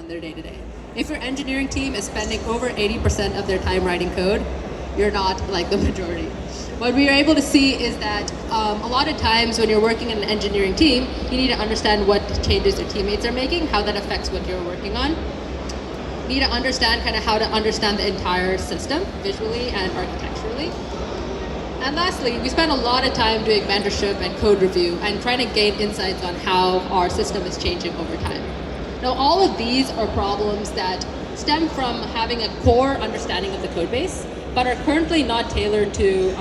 in their day-to-day. If your engineering team is spending over 80% of their time writing code, you're not like the majority. What we are able to see is that a lot of times when you're working in an engineering team, you need to understand what changes your teammates are making, how that affects what you're working on. You need to understand kind of how to understand the entire system visually and architecturally. And lastly, we spend a lot of time doing mentorship and code review and trying to gain insights on how our system is changing over time. Now, all of these are problems that stem from having a core understanding of the code base, but are currently not tailored to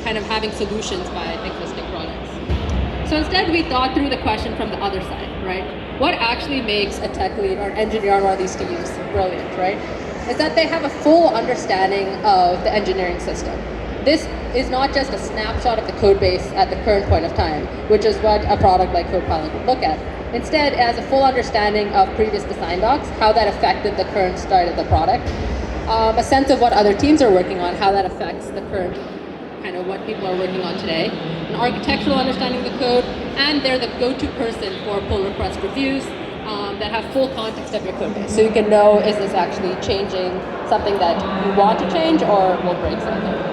kind of having solutions by existing products. So instead, we thought through the question from the other side, right? What actually makes a tech lead or an engineer on one of these teams brilliant, right? Is that they have a full understanding of the engineering system. This is not just a snapshot of the code base at the current point of time, which is what a product like Copilot would look at. Instead, it has a full understanding of previous design docs, how that affected the current start of the product, a sense of what other teams are working on, how that affects the current kind of what people are working on today, an architectural understanding of the code, and they're the go-to person for pull request reviews that have full context of your code base. So you can know, is this actually changing something that you want to change or will break something?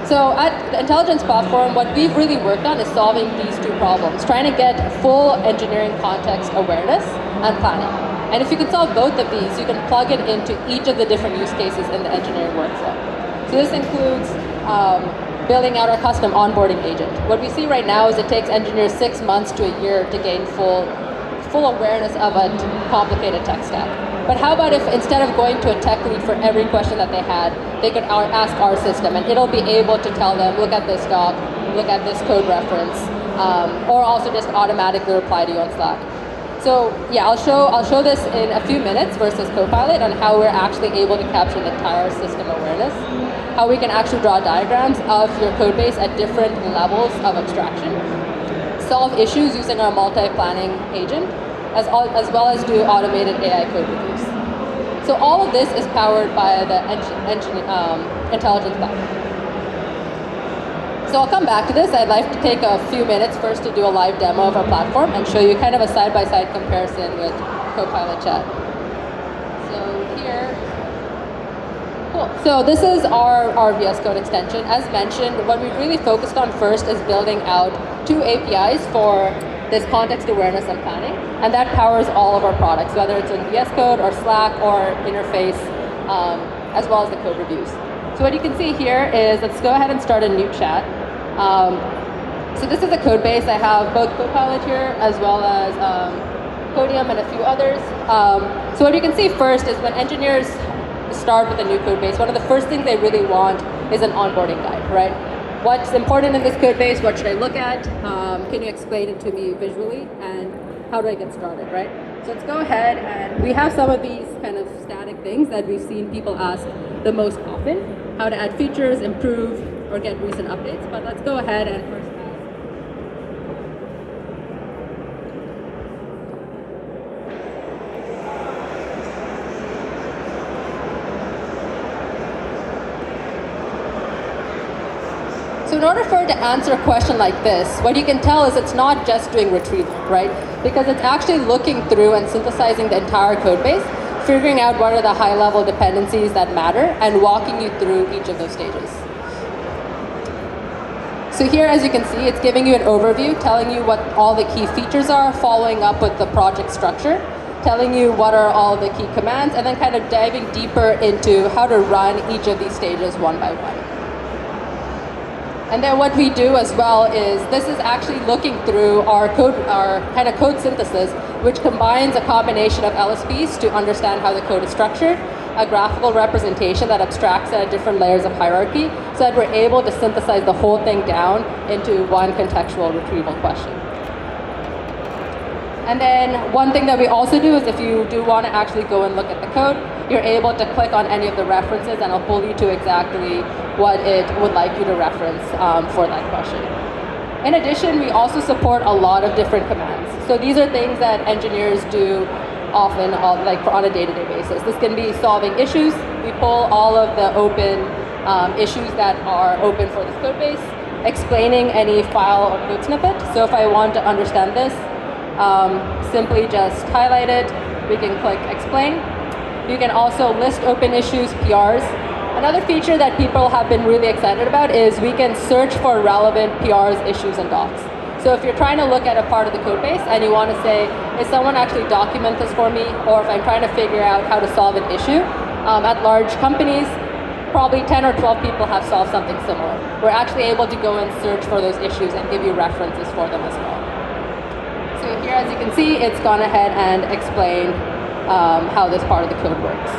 So at the Intelligence platform, what we've really worked on is solving these two problems, trying to get full engineering context awareness and planning. And if you can solve both of these, you can plug it into each of the different use cases in the engineering workflow. So this includes building out our custom onboarding agent. What we see right now is it takes engineers 6 months to a year to gain full awareness of a complicated tech stack. But how about if instead of going to a tech lead for every question that they had, they could ask our system and it'll be able to tell them, look at this doc, look at this code reference, or also just automatically reply to you on Slack. So yeah, I'll show this in a few minutes versus Copilot on how we're actually able to capture the entire system awareness, how we can actually draw diagrams of your code base at different levels of abstraction, solve issues using our multi-planning agent, as well as do automated AI code reviews. So all of this is powered by the Intelligence platform. So I'll come back to this. I'd like to take a few minutes first to do a live demo of our platform and show you kind of a side-by-side comparison with Copilot Chat. So here, cool. So this is our VS Code extension. As mentioned, what we've really focused on first is building out 2 APIs for this context awareness and planning, and that powers all of our products, whether it's in VS Code or Slack or Interface, as well as the code reviews. So what you can see here is, let's go ahead and start a new chat. So this is a code base. I have both Copilot here as well as Podium and a few others. So what you can see first is when engineers start with a new code base, one of the first things they really want is an onboarding guide, right? What's important in this code base? What should I look at? Can you explain it to me visually? And how do I get started, right? So let's go ahead, and we have some of these kind of static things that we've seen people ask the most often, how to add features, improve, or get recent updates. But let's go ahead and first ask. So in order for it to answer a question like this, what you can tell is it's not just doing retrieval, right? Because it's actually looking through and synthesizing the entire code base, figuring out what are the high-level dependencies that matter, and walking you through each of those stages. So here, as you can see, it's giving you an overview, telling you what all the key features are, following up with the project structure, telling you what are all the key commands, and then kind of diving deeper into how to run each of these stages one by one. And then what we do as well is this is actually looking through our kind of code synthesis, which combines a combination of LSPs to understand how the code is structured, a graphical representation that abstracts at different layers of hierarchy, so that we're able to synthesize the whole thing down into one contextual retrieval question. And then one thing that we also do is if you do want to actually go and look at the code, you're able to click on any of the references and it'll pull you to exactly what it would like you to reference for that question. In addition, we also support a lot of different commands. So these are things that engineers do often, like on a day-to-day basis. This can be solving issues. We pull all of the open issues that are open for this code base, explaining any file or code snippet. So if I want to understand this, simply just highlight it, we can click explain. You can also list open issues, PRs. Another feature that people have been really excited about is we can search for relevant PRs, issues, and docs. So if you're trying to look at a part of the code base and you want to say, is someone actually document this for me? Or if I'm trying to figure out how to solve an issue, at large companies, probably 10 or 12 people have solved something similar. We're actually able to go and search for those issues and give you references for them as well. So here, as you can see, it's gone ahead and explained how this part of the code works.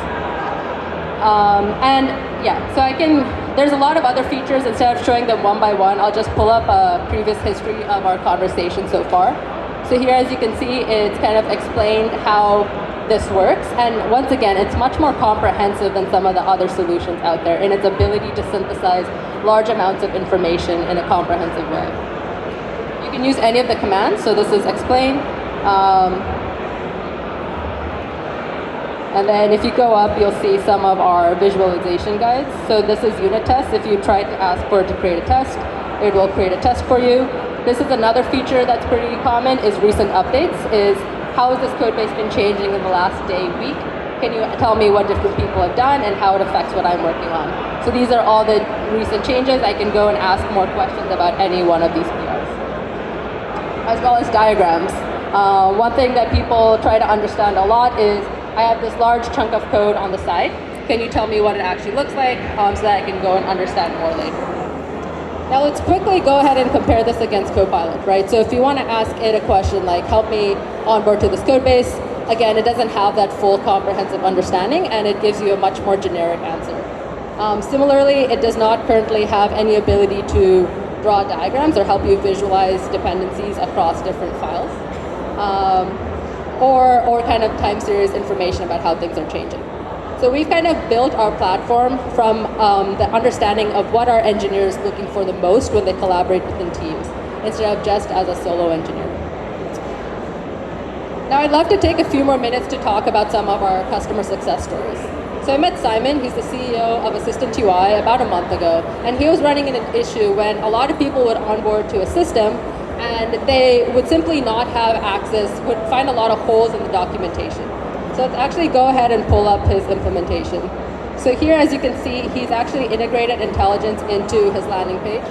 And yeah, so there's a lot of other features. Instead of showing them one by one, I'll just pull up a previous history of our conversation so far. So here, as you can see, it's kind of explained how this works. And once again, it's much more comprehensive than some of the other solutions out there in its ability to synthesize large amounts of information in a comprehensive way. You can use any of the commands. So this is explain. And then if you go up, you'll see some of our visualization guides. So this is unit tests. If you try to ask for it to create a test, it will create a test for you. This is another feature that's pretty common, is recent updates, is how has this code base been changing in the last day, week? Can you tell me what different people have done and how it affects what I'm working on? So these are all the recent changes. I can go and ask more questions about any one of these PRs. As well as diagrams. One thing that people try to understand a lot is, I have this large chunk of code on the side. Can you tell me what it actually looks like so that I can go and understand more later? Now let's quickly go ahead and compare this against Copilot, right? So if you want to ask it a question like, help me onboard to this code base, again, it doesn't have that full comprehensive understanding and it gives you a much more generic answer. Similarly, it does not currently have any ability to draw diagrams or help you visualize dependencies across different files. Or kind of time series information about how things are changing. So we've kind of built our platform from the understanding of what are engineers looking for the most when they collaborate within teams, instead of just as a solo engineer. Now I'd love to take a few more minutes to talk about some of our customer success stories. So I met Simon, he's the CEO of Assistant UI, about a month ago, and he was running into an issue when a lot of people would onboard to a system and they would simply not have access, would find a lot of holes in the documentation. So let's actually go ahead and pull up his implementation. So here, as you can see, he's actually integrated Entelligence into his landing page.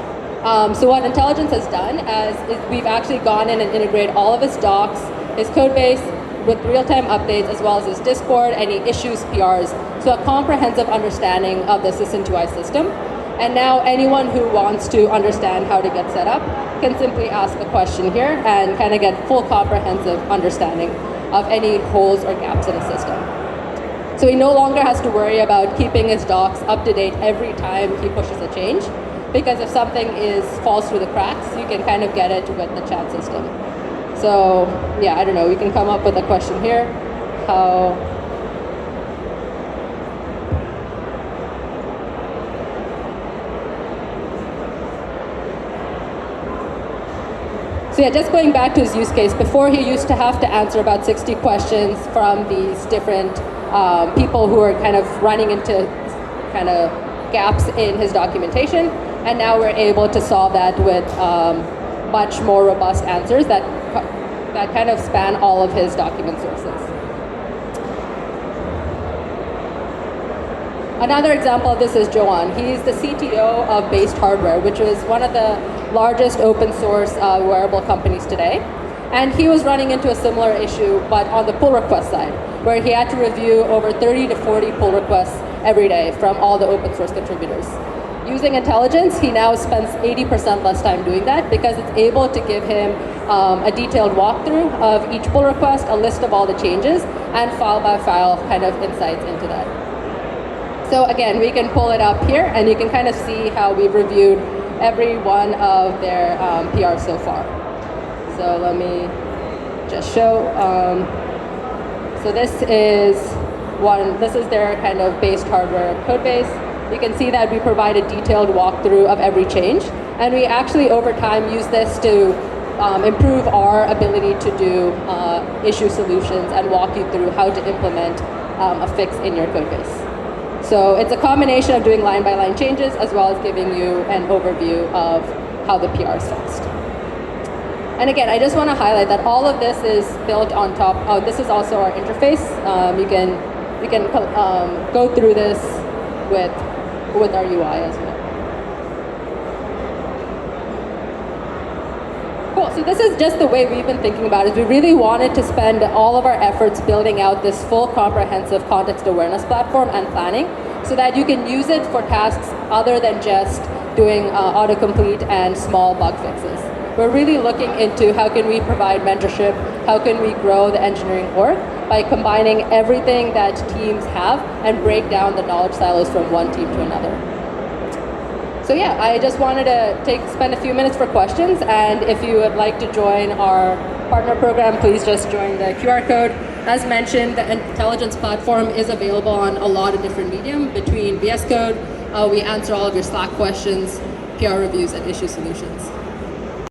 So what Entelligence has done is we've actually gone in and integrated all of his docs, his code base, with real-time updates, as well as his Discord, any issues, PRs. So a comprehensive understanding of the Assistant UI system. And now anyone who wants to understand how to get set up can simply ask a question here and kind of get full comprehensive understanding of any holes or gaps in the system. So he no longer has to worry about keeping his docs up to date every time he pushes a change, because if something falls through the cracks, you can kind of get it with the chat system. So yeah, I don't know, we can come up with a question here. So yeah, just going back to his use case, before he used to have to answer about 60 questions from these different people who are kind of running into kind of gaps in his documentation, and now we're able to solve that with much more robust answers that kind of span all of his document sources. Another example of this is Johan. He's the CTO of Based Hardware, which is one of the largest open source wearable companies today. And he was running into a similar issue, but on the pull request side, where he had to review over 30 to 40 pull requests every day from all the open source contributors. Using Entelligence, he now spends 80% less time doing that because it's able to give him a detailed walkthrough of each pull request, a list of all the changes, and file by file kind of insights into that. So again, we can pull it up here and you can kind of see how we've reviewed every one of their PRs so far. So let me just show. So this is their kind of based hardware code base. You can see that we provide a detailed walkthrough of every change. And we actually, over time, use this to improve our ability to do issue solutions and walk you through how to implement a fix in your code base. So it's a combination of doing line-by-line changes as well as giving you an overview of how the PR is fixed. And again, I just want to highlight that all of this is built on top. This is also our interface. You can go through this with our UI as well. Cool. So this is just the way we've been thinking about it. We really wanted to spend all of our efforts building out this full comprehensive context awareness platform and planning, so that you can use it for tasks other than just doing autocomplete and small bug fixes. We're really looking into how can we provide mentorship, how can we grow the engineering org by combining everything that teams have and break down the knowledge silos from one team to another. So yeah, I just wanted to spend a few minutes for questions, and if you would like to join our partner program, please just join the QR code. As mentioned, the Entelligence platform is available on a lot of different medium between VS Code. We answer all of your Slack questions, PR reviews, and issue solutions.